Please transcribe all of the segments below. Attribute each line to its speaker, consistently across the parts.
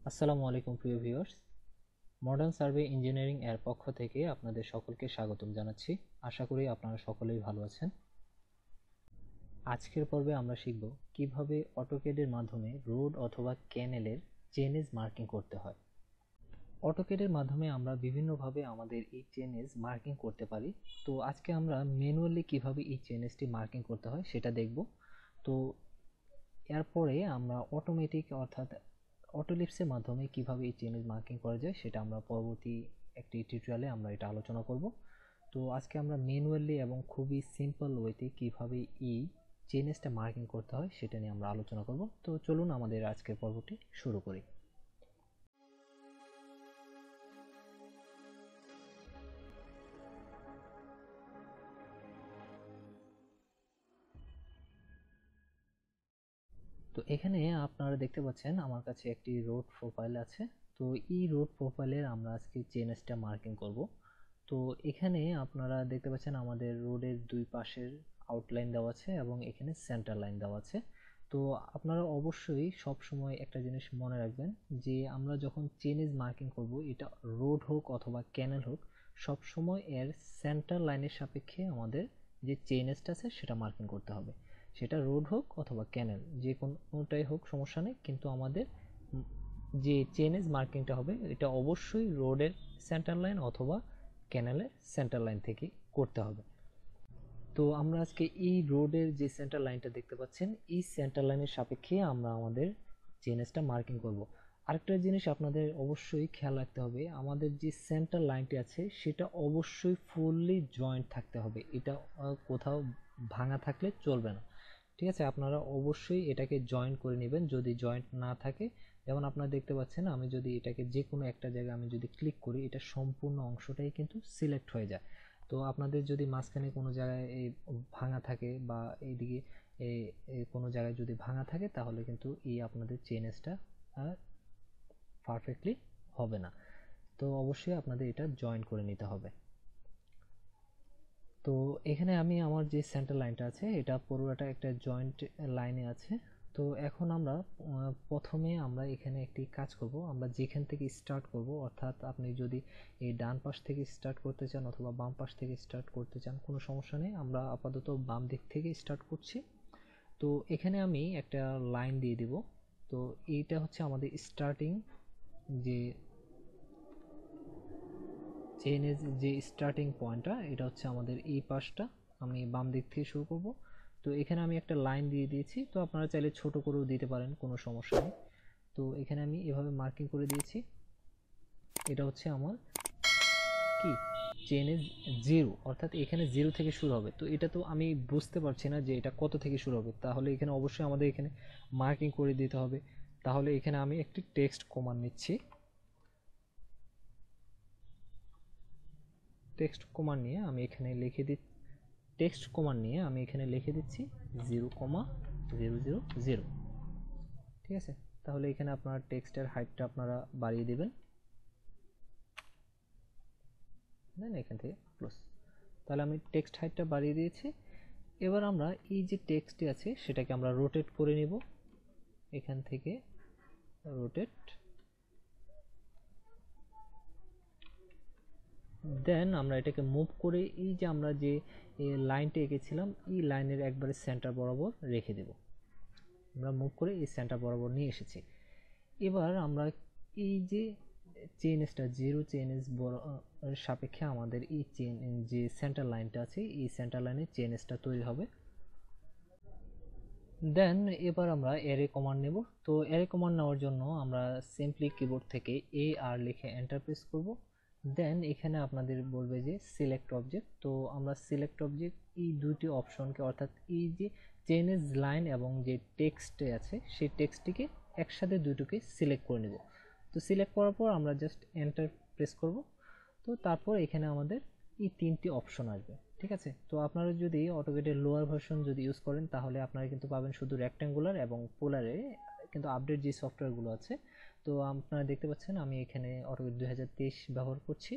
Speaker 1: আসসালামু আলাইকুম প্রিয় ভিউয়ার্স। মডার্ন সার্ভে ইঞ্জিনিয়ারিং এর পক্ষ থেকে আপনাদের সকলকে স্বাগতম জানাচ্ছি। আশা করি আপনারা সকলেই ভালো আছেন। আজকের পর্বে আমরা শিখব কিভাবে অটোক্যাডের মাধ্যমে রোড অথবা ক্যানেলের চেনেজ মার্কিং করতে হয়। অটোক্যাডের মাধ্যমে আমরা বিভিন্নভাবে আমাদের এই চেনেজ মার্কিং করতে পারি। তো আজকে আমরা ম্যানুয়ালি কিভাবে এই চেনেজটি মার্কিং করতে হয় সেটা দেখব। তো এরপরে আমরা অটোমেটিক অর্থাৎ অটোলিপসের মাধ্যমে কিভাবে এই চেনেজ মার্কিং করা যায় সেটা আমরা পরবর্তী একটি টিউটোরিয়ালে আমরা এটা আলোচনা করব। তো আজকে আমরা ম্যানুয়ালি এবং খুবই সিম্পল ওয়েতে কিভাবে এই চেনেজটা মার্কিং করতে হয় সেটা নিয়ে আমরা আলোচনা করব। তো চলুন আমাদের আজকের পর্বটি শুরু করি। তো এখানে আপনারা দেখতে পাচ্ছেন আমার কাছে একটি রোড প্রোফাইল আছে। তো এই রোড প্রোফাইলের আমরা আজকে চেনেজটা মার্কিং করব। তো এখানে আপনারা দেখতে পাচ্ছেন আমাদের রোডের দুই পাশের আউটলাইন দেওয়া আছে এবং এখানে সেন্টার লাইন দেওয়া আছে। তো আপনারা অবশ্যই সব সময় একটা জিনিস মনে রাখবেন যে আমরা যখন চেনেজ মার্কিং করব, এটা রোড হোক অথবা ক্যানেল হোক, সব সময় এর সেন্টার লাইনের সাপেক্ষে আমাদের যে চেনেজটা আছে সেটা মার্কিং করতে হবে। সেটা রোড হোক অথবা ক্যানেল, যে কোনোটাই হোক সমস্যা নেই, কিন্তু আমাদের যে চেনেজ মার্কিংটা হবে এটা অবশ্যই রোডের সেন্টার লাইন অথবা ক্যানেলের সেন্টার লাইন থেকে করতে হবে। তো আমরা আজকে এই রোডের যে সেন্টার লাইনটা দেখতে পাচ্ছেন, এই সেন্টার লাইনের সাপেক্ষে আমরা আমাদের চেনেজটা মার্কিং করব। আরেকটা জিনিস আপনাদের অবশ্যই খেয়াল রাখতে হবে, আমাদের যে সেন্টার লাইনটি আছে সেটা অবশ্যই ফুললি জয়েন্ট থাকতে হবে। এটা কোথাও ভাঙা থাকলে চলবে না। ঠিক আছে, আপনারা অবশ্যই এটাকে জয়েন্ট করে নেবেন। যদি জয়েন্ট না থাকে, যেমন আপনারা দেখতে পাচ্ছেন, আমি যদি এটাকে যে কোনো একটা জায়গায় আমি যদি ক্লিক করি, এটা সম্পূর্ণ অংশটাই কিন্তু সিলেক্ট হয়ে যায়। তো আপনাদের যদি মাঝখানে কোনো জায়গায় এই ভাঙা থাকে বা এইদিকে কোনো জায়গায় যদি ভাঙা থাকে, তাহলে কিন্তু এই আপনাদের চেনেজটা পারফেক্টলি হবে না। তো অবশ্যই আপনাদের এটা জয়েন করে নিতে হবে। তো এখানে আমি আমার যে সেন্টার লাইনটা আছে এটা পুরোটা একটা জয়েন্ট লাইনে আছে। তো এখন আমরা প্রথমে আমরা এখানে একটি কাজ করব। আমরা যেখান থেকে স্টার্ট করব, অর্থাৎ আপনি যদি এই ডান পাশ থেকে স্টার্ট করতে চান অথবা বাম পাশ থেকে স্টার্ট করতে চান, কোনো সমস্যা নেই। আমরা আপাতত বাম দিক থেকে স্টার্ট করছি। তো এখানে আমি একটা লাইন দিয়ে দিব। তো এইটা হচ্ছে আমাদের স্টার্টিং যে চেইনের যে স্টার্টিং পয়েন্টটা, এটা হচ্ছে আমাদের এই পাশটা। আমি বাম দিক থেকে শুরু করব। তো এখানে আমি একটা লাইন দিয়ে দিয়েছি। তো আপনারা চাইলে ছোট করেও দিতে পারেন, কোনো সমস্যা নেই। তো এখানে আমি এভাবে মার্কিং করে দিয়েছি। এটা হচ্ছে আমার কি চেনে জিরো, অর্থাৎ এখানে জিরো থেকে শুরু হবে। তো এটা তো আমি বুঝতে পারছি না যে এটা কত থেকে শুরু হবে, তাহলে এখানে অবশ্যই আমাদের এখানে মার্কিং করে দিতে হবে। তাহলে এখানে আমি একটি টেক্সট কমান্ড নিচ্ছি। টেক্সট কমান্ড নিয়ে আমি এখানে লিখে দিচ্ছি, টেক্সট কমান্ড নিয়ে আমি এখানে লিখে দিচ্ছি 0,000। ঠিক আছে, তাহলে এখানে আপনার টেক্সটের হাইটটা আপনারা বাড়িয়ে দিবেন, দেন এখান থেকে প্লাস। তাহলে আমি টেক্সট হাইটটা বাড়িয়ে দিয়েছি। এবার আমরা এই যে টেক্সটটি আছে সেটাকে আমরা রোটেট করে নিব। এখান থেকে রোটেট, দেন আমরা এটাকে মুভ করে এই যে আমরা যে লাইনটা এঁকেছিলাম এই লাইনের একবারে সেন্টার বরাবর রেখে দেব। আমরা মুভ করে এই সেন্টার বরাবর নিয়ে এসেছি। এবার আমরা এই যে চেইনসটা জিরো চেইনস সাপেক্ষে আমাদের এই চেইন যে সেন্টার লাইনটা আছে এই সেন্টার লাইনে চেইনসটা তৈরি হবে। দেন এবার আমরা অ্যারে কমান্ড নেব। তো অ্যারে কমান্ড নেওয়ার জন্য আমরা সিম্পলি কিবোর্ড থেকে এ আর লিখে এন্টার প্রেস করব। দেন এখানে আপনাদের বলবে যে সিলেক্ট অবজেক্ট। তো আমরা সিলেক্ট অবজেক্ট এই দুটি অপশনকে, অর্থাৎ এই যে চেইনস লাইন এবং যে টেক্সটে আছে সেই টেক্সটটিকে একসাথে দুটোকে সিলেক্ট করে নেব। তো সিলেক্ট করার পর আমরা জাস্ট এন্টার প্রেস করব। তো তারপর এখানে আমাদের এই তিনটি অপশন আসবে। ঠিক আছে, তো আপনারা যদি অটোক্যাডের লোয়ার ভার্সন যদি ইউজ করেন তাহলে আপনারা কিন্তু পাবেন শুধু রেক্ট্যাঙ্গুলার এবং পোলারে, কিন্তু আপডেট যে সফটওয়্যারগুলো আছে। তো আপনারা দেখতে পাচ্ছেন আমি এখানে অটোক্যাড 2023 ব্যবহার করছি।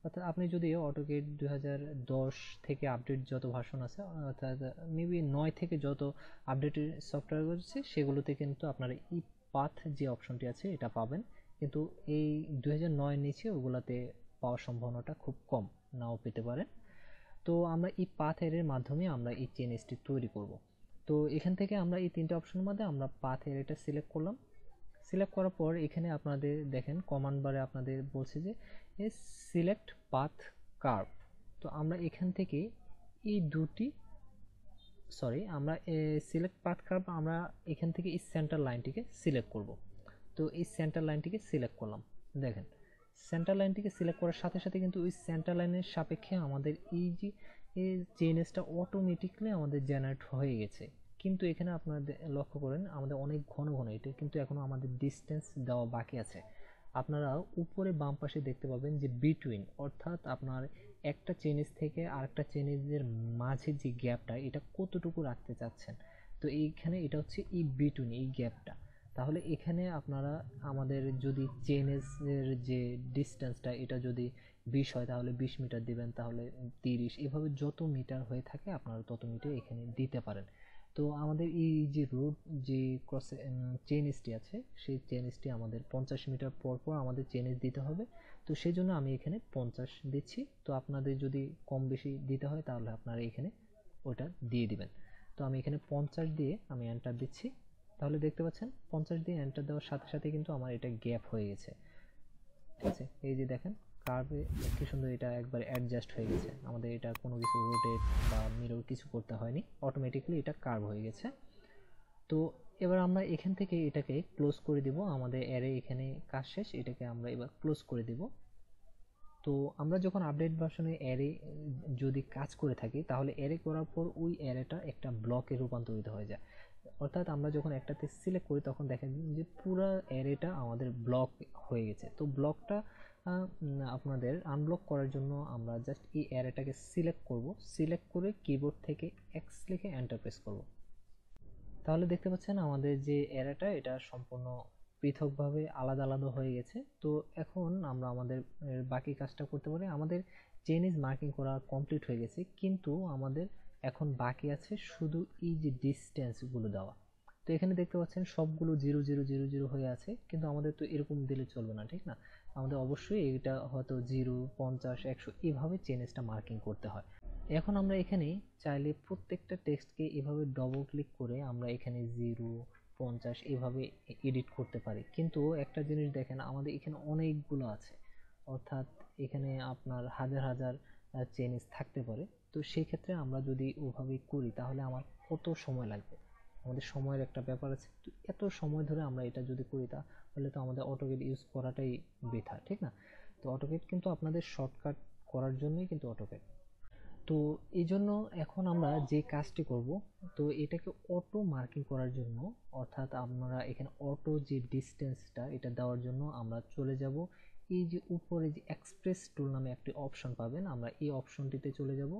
Speaker 1: অর্থাৎ আপনি যদি অটোক্যাড 2010 থেকে আপডেট যত ভার্সন আছে, অর্থাৎ মেবি 9 থেকে যত আপডেটের সফটওয়্যার আছে সেগুলোতে কিন্তু আপনারা এই পাথ যে অপশনটি আছে এটা পাবেন, কিন্তু এই 2009 নিচে ওগুলাতে পাওয়ার সম্ভাবনাটা খুব কম, নাও পেতে পারেন। তো আমরা এই পাথ এর মাধ্যমে আমরা এই চেন এসটি তৈরি করব। তো এখান থেকে আমরা এই তিনটে অপশনের মধ্যে আমরা পাথ এরিয়াটা সিলেক্ট করলাম। সিলেক্ট করার পর এখানে আপনাদের দেখেন কমান্ড বারে আপনাদের বলছে যে সিলেক্ট পাথ কার্ভ। তো আমরা এখান থেকে এই দুটি আমরা সিলেক্ট পাথ কার্ভ, আমরা এখান থেকে এই সেন্টার লাইনটিকে সিলেক্ট করব। তো এই সেন্টার লাইনটিকে সিলেক্ট করলাম। দেখেন সেন্টার লাইনটিকে সিলেক্ট করার সাথে সাথে কিন্তু ওই সেন্টার লাইনের সাপেক্ষে আমাদের এই যে চেইনসটা অটোমেটিকলি আমাদের জেনারেট হয়ে গেছে। কিন্তু এখানে আপনাদের লক্ষ্য করেন আমাদের অনেক ঘন ঘন, এটা কিন্তু এখনো আমাদের ডিসটেন্স দেওয়া বাকি আছে। আপনারা উপরে বাম পাশে দেখতে পাবেন যে বিটুইন, অর্থাৎ আপনার একটা চেইনস থেকে আরেকটা চেইনের মাঝে যে গ্যাপটা, এটা কতটুকু রাখতে চাচ্ছেন। তো এইখানে এটা হচ্ছে এই বিটুইন, এই গ্যাপটা। তাহলে এখানে আপনারা আমাদের যদি চেইনের যে ডিসটেন্সটা এটা যদি 20 হয় তাহলে 20 মিটার দিবেন, তাহলে 30, এভাবে যত মিটার হয়ে থাকে আপনারা তত মিটার এখানে দিতে পারেন। তো আমাদের এই যে রোড যে ক্রস চেইনসটি আছে সেই চেইনসটি আমাদের 50 মিটার পর পর আমাদের চেইনস দিতে হবে। তো সেই জন্য আমি এখানে 50 দিচ্ছি। তো আপনাদের যদি কম বেশি দিতে হয় তাহলে আপনারা এখানে ওটা দিয়ে দিবেন। তো আমি এখানে 50 দিয়ে আমি এন্টার দিচ্ছি। তাহলে দেখতে পাচ্ছেন 50 দিয়ে এন্টার দেওয়ার সাথে সাথে কিন্তু আমার এটা গ্যাপ হয়ে গেছে। ঠিক আছে, এই যে দেখেন কার্ভে কি সুন্দর এটা একবার অ্যাডজাস্ট হয়ে গেছে। আমাদের এটা কোনো কিছু রোটেট বা মিরর কিছু করতে হয়নি, অটোমেটিকলি এটা কার্ভ হয়ে গেছে। তো এবার আমরা এখান থেকে এটাকে ক্লোজ করে দিব। আমাদের অ্যারে এখানে কাজ শেষ, এটাকে আমরা এবার ক্লোজ করে দিব। তো আমরা যখন আপডেট ভার্সনে অ্যারে যদি কাজ করে থাকি তাহলে অ্যারে করার পর ওই অ্যারেটা একটা ব্লকে রূপান্তরিত হয়ে যায়। অর্থাৎ আমরা যখন একটাতে সিলেক্ট করি তখন দেখেন যে পুরো অ্যারেটা আমাদের ব্লক হয়ে গেছে। তো ব্লকটা আপনাদের আনব্লক করার জন্য আমরা জাস্ট এই অ্যারেটাকে সিলেক্ট করব। সিলেক্ট করে কিবোর্ড থেকে এক্স লিখে এন্টার প্রেস করব। তাহলে দেখতে পাচ্ছেন আমাদের যে অ্যারেটা এটা সম্পূর্ণ পৃথকভাবে আলাদা আলাদা হয়ে গেছে। তো এখন আমরা আমাদের বাকি কাজটা করতে পারি। আমাদের চেইনিজ মার্কিং করা কমপ্লিট হয়ে গেছে, কিন্তু আমাদের এখন বাকি আছে শুধু এই যে ডিসটেন্সগুলো দেওয়া। তো এখানে দেখতে পাচ্ছেন সবগুলো 0 0 0 0 হয়ে আছে, কিন্তু আমাদের তো এরকম দিলে চলবে না, ঠিক না? আমাদের অবশ্যই এটা হয়তো 0 50 100 এভাবে চেইনিজটা মার্কিং করতে হয়। এখন আমরা এখানে চাইলে প্রত্যেকটা টেক্সটকে এভাবে ডবল ক্লিক করে আমরা এখানে 0 50 এভাবে এডিট করতে পারি। কিন্তু একটা জিনিস দেখেন আমাদের এখানে অনেকগুলো আছে, অর্থাৎ এখানে আপনার হাজার হাজার চেঞ্জ থাকতে পারে। তো সেই ক্ষেত্রে আমরা যদি ওভাবে করি তাহলে আমার কত সময় লাগবে, আমাদের সময়ের একটা ব্যাপার আছে। তো এত সময় ধরে আমরা এটা যদি করি তাহলে তো আমাদের অটোকেড ইউজ করাটাই বৃথা, ঠিক না? তো অটোকেড কিন্তু আপনাদের শর্টকাট করার জন্যই কিন্তু অটোকেড। তো এই জন্য এখন আমরা যে কাজটি করব, তো এটাকে অটো মার্কিং করার জন্য, অর্থাৎ আমরা এখানে অটো যে ডিসটেন্সটা এটা দেওয়ার জন্য আমরা চলে যাব এই যে উপরে যে এক্সপ্রেস টুল নামে একটি অপশন পাবেন, আমরা এই অপশনটিতে চলে যাব।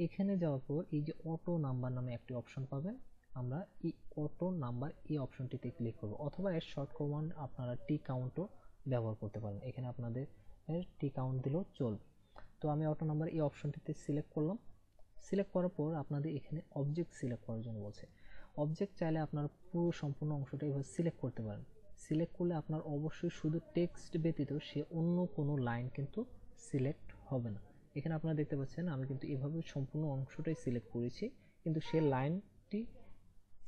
Speaker 1: এখানে যাওয়ার পর এই যে অটো নাম্বার নামে একটি অপশন পাবেন, আমরা এই অটো নাম্বার এই অপশনটিতে ক্লিক করব, অথবা এর শর্ট কমান্ড আপনারা টি কাউন্টও ব্যবহার করতে পারেন। এখানে আপনাদের টি কাউন্ট দিলেও চলবে। তো আমি অটো নাম্বার এই অপশনটিতে সিলেক্ট করলাম। সিলেক্ট করার পর আপনাদের এখানে অবজেক্ট সিলেক্ট করার জন্য বলছে। অবজেক্ট চাইলে আপনার পুরো সম্পূর্ণ অংশটা এভাবে সিলেক্ট করতে পারেন। সিলেক্ট করলে আপনার অবশ্যই শুধু টেক্সট ব্যতীত সে অন্য কোনো লাইন কিন্তু সিলেক্ট হবে না। এখানে আপনারা দেখতে পাচ্ছেন আমি কিন্তু এভাবে সম্পূর্ণ অংশটাই সিলেক্ট করেছি, কিন্তু সে লাইনটি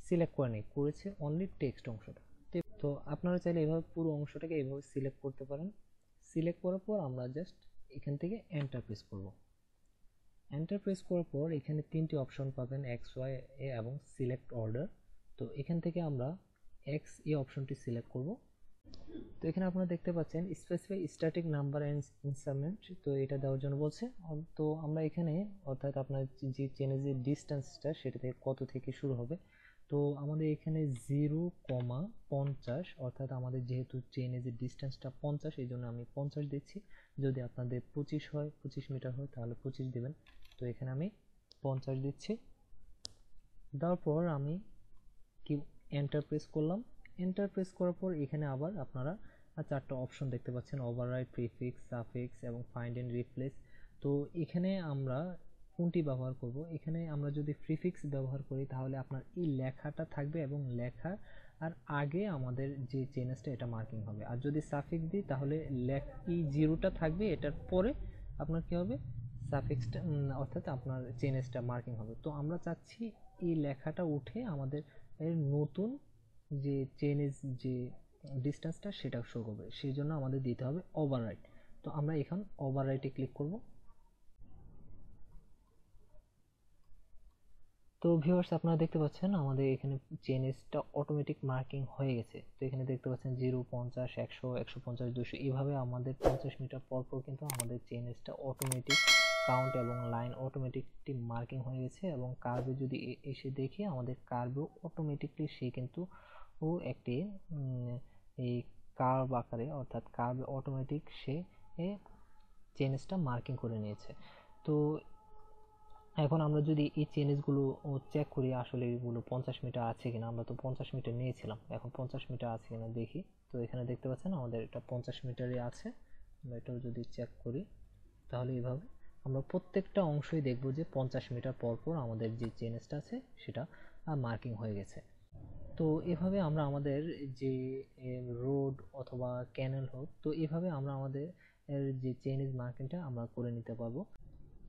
Speaker 1: সিলেক্ট করেছে অনলি টেক্সট অংশটা। তো আপনারা চাইলে এভাবে পুরো অংশটাকে এভাবে সিলেক্ট করতে পারেন। সিলেক্ট করার পর আমরা জাস্ট এখান থেকে এন্টার প্রেস করব। এন্টার প্রেস করার পর এখানে তিনটি অপশন পাবেন, এক্স ওয়াই এবং সিলেক্ট অর্ডার। তো এখান থেকে আমরা এক্স এই অপশনটি সিলেক্ট করব। তো এখানে আপনারা দেখতে পাচ্ছেন স্পেসিফাই স্ট্যাটিক নাম্বার এন্ড ইনসামেন্ট, তো এটা দেওয়ার জন্য বলছে। তো আমরা এখানে অর্থাৎ আপনার যে চেনের যে ডিস্টেন্সটা সেটা থেকে কত থেকে শুরু হবে। তো আমাদের এখানে 0,50, অর্থাৎ আমাদের যেহেতু চেনের যে ডিস্টেন্সটা 50 এই জন্য আমি 50 দিচ্ছি। যদি আপনাদের 25 হয়, 25 মিটার হয় তাহলে 25 দিবেন। তো এখানে আমি 50 দিচ্ছি। দেওয়ার পর আমি কি এন্টার প্রেস করলাম। এন্টার প্রেস করার পর এখানে আবার আপনারা চারটা অপশন দেখতে পাচ্ছেন, ওভাররাইট, প্রিফিক্স, সাফিক্স এবং ফাইন্ড এন্ড রিপ্লেস। তো এখানে আমরা কোনটি ব্যবহার করব? এখানে আমরা যদি প্রিফিক্স ব্যবহার করি তাহলে আপনার এই লেখাটা থাকবে এবং লেখার আর আগে আমাদের যে চেনেসটা এটা মার্কিং হবে। আর যদি সাফিক্স দিই তাহলে ই জিরোটা থাকবে, এটার পরে আপনার কি হবে, সাফিক্সটা অর্থাৎ আপনার চেনেসটা মার্কিং হবে। তো আমরা চাচ্ছি এই লেখাটা উঠে আমাদের এর নতুন যে চেনেস যে ডিস্টেন্সটা সেটা শো করবে, সেই জন্য আমাদের দিতে হবে ওভাররাইট। তো আমরা এখন ওভাররাইটে ক্লিক করব। তো ভিউয়ার্স আপনারা দেখতে পাচ্ছেন আমাদের এখানে চেনেসটা অটোমেটিক মার্কিং হয়ে গেছে। তো এখানে দেখতে পাচ্ছেন 0, 50, 100, 150, 200 এইভাবে আমাদের 50 মিটার পর পর কিন্তু আমাদের চেনেসটা অটোমেটিক কাউন্ট এবং লাইন অটোমেটিকলি মার্কিং হয়ে গেছে। এবং কার্ভে যদি এসে দেখি আমাদের কার্ভেও অটোমেটিকলি সে কিন্তু একটি এই কার্ভ আকারে, অর্থাৎ কার্ভ অটোমেটিক সে চেনেসটা মার্কিং করে নিয়েছে। তো এখন আমরা যদি এই চেনেসগুলো চেক করি আসলে এগুলো 50 মিটার আছে কিনা, আমরা তো 50 মিটার নিয়েছিলাম, এখন 50 মিটার আছে কিনা দেখি। তো এখানে দেখতে পাচ্ছেন আমাদের এটা 50 মিটারই আছে। আমরা এটাও যদি চেক করি তাহলে এইভাবে আমরা প্রত্যেকটা অংশই দেখব যে 50 মিটার পর পর আমাদের যে চেনেসটা আছে সেটা মার্কিং হয়ে গেছে। তো এভাবে আমরা আমাদের যে রোড অথবা ক্যানেল হোক, তো এভাবে আমরা আমাদের যে চেনেস মার্কিংটা আমরা করে নিতে পারবো।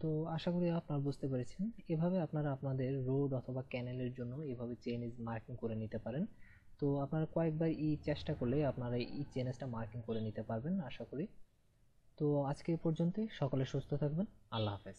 Speaker 1: তো আশা করি আপনারা বুঝতে পেরেছেন, এভাবে আপনারা আপনাদের রোড অথবা ক্যানেলের জন্য এভাবে চেনেস মার্কিং করে নিতে পারেন। তো আপনারা কয়েকবার চেষ্টা করলে আপনারা এই চেনেসটা মার্কিং করে নিতে পারবেন আশা করি। তো আজকে এই পর্যন্তই, সকলে সুস্থ থাকবেন, আল্লাহ হাফেজ।